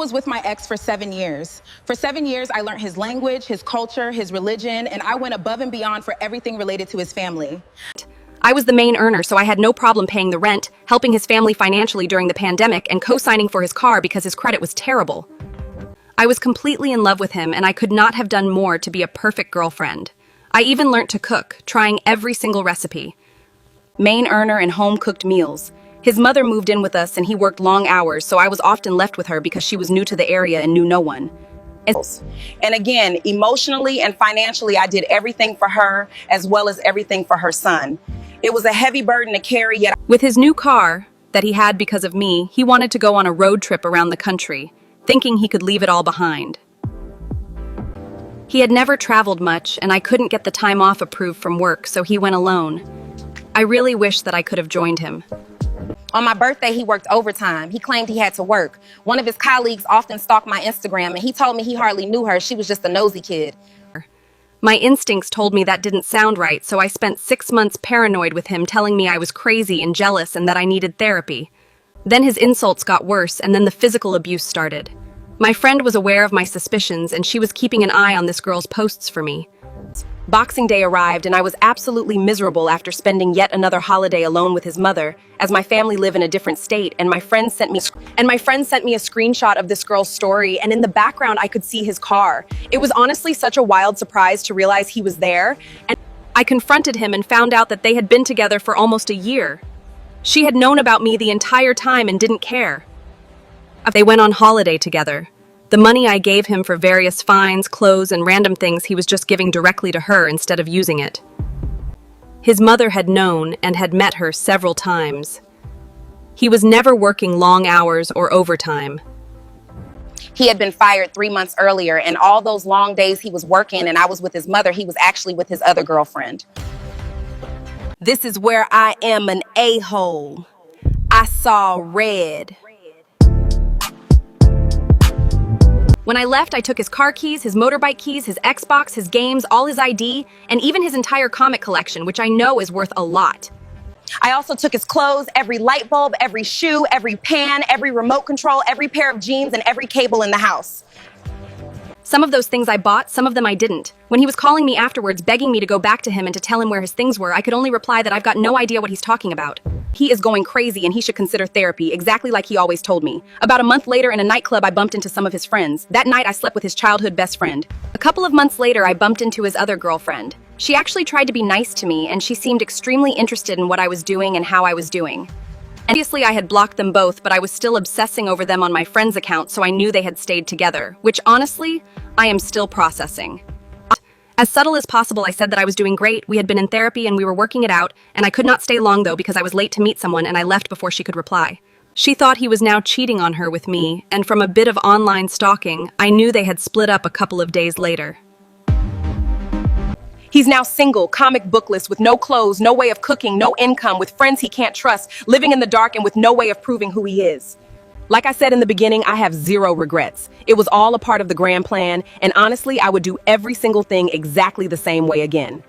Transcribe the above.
was with my ex for 7 years. For 7 years, I learned his language, his culture, his religion, and I went above and beyond for everything related to his family. I was the main earner, so I had no problem paying the rent, helping his family financially during the pandemic, and co-signing for his car because his credit was terrible. I was completely in love with him, and I could not have done more to be a perfect girlfriend. I even learned to cook, trying every single recipe. Main earner and home-cooked meals. His mother moved in with us and he worked long hours, so I was often left with her because she was new to the area and knew no one. And again, emotionally and financially, I did everything for her as well as everything for her son. It was a heavy burden to carry, yet With his new car that he had because of me, he wanted to go on a road trip around the country, thinking he could leave it all behind. He had never traveled much, and I couldn't get the time off approved from work, so he went alone. I really wish that I could have joined him. On my birthday, he worked overtime. He claimed he had to work. One of his colleagues often stalked my Instagram, and he told me he hardly knew her. She was just a nosy kid. My instincts told me that didn't sound right, so I spent 6 months paranoid with him, telling me I was crazy and jealous and that I needed therapy. Then his insults got worse, and then the physical abuse started. My friend was aware of my suspicions, and she was keeping an eye on this girl's posts for me. Boxing Day arrived, and I was absolutely miserable after spending yet another holiday alone with his mother, as my family live in a different state, and my friend sent me a screenshot of this girl's story, and in the background I could see his car. It was honestly such a wild surprise to realize he was there, and I confronted him and found out that they had been together for almost a year. She had known about me the entire time and didn't care. They went on holiday together. The money I gave him for various fines, clothes, and random things he was just giving directly to her instead of using it. His mother had known and had met her several times. He was never working long hours or overtime. He had been fired 3 months earlier, and all those long days he was working and I was with his mother, he was actually with his other girlfriend. this is where I am an a-hole. I saw red. When I left, I took his car keys, his motorbike keys, his Xbox, his games, all his ID, and even his entire comic collection, which I know is worth a lot. I also took his clothes, every light bulb, every shoe, every pan, every remote control, every pair of jeans, and every cable in the house. Some of those things I bought, some of them I didn't. When he was calling me afterwards, begging me to go back to him and to tell him where his things were, I could only reply that I've got no idea what he's talking about. He is going crazy and he should consider therapy, exactly like he always told me. About a month later in a nightclub, I bumped into some of his friends. That night, I slept with his childhood best friend. A couple of months later, I bumped into his other girlfriend. She actually tried to be nice to me, and she seemed extremely interested in what I was doing and how I was doing. Obviously, I had blocked them both, but I was still obsessing over them on my friend's account, so I knew they had stayed together, which honestly, I am still processing. As subtle as possible, I said that I was doing great, we had been in therapy and we were working it out, and I could not stay long though because I was late to meet someone and I left before she could reply. She thought he was now cheating on her with me, and from a bit of online stalking, I knew they had split up a couple of days later. He's now single, comic bookless, with no clothes, no way of cooking, no income, with friends he can't trust, living in the dark and with no way of proving who he is. Like I said in the beginning, I have zero regrets. It was all a part of the grand plan, and honestly, I would do every single thing exactly the same way again.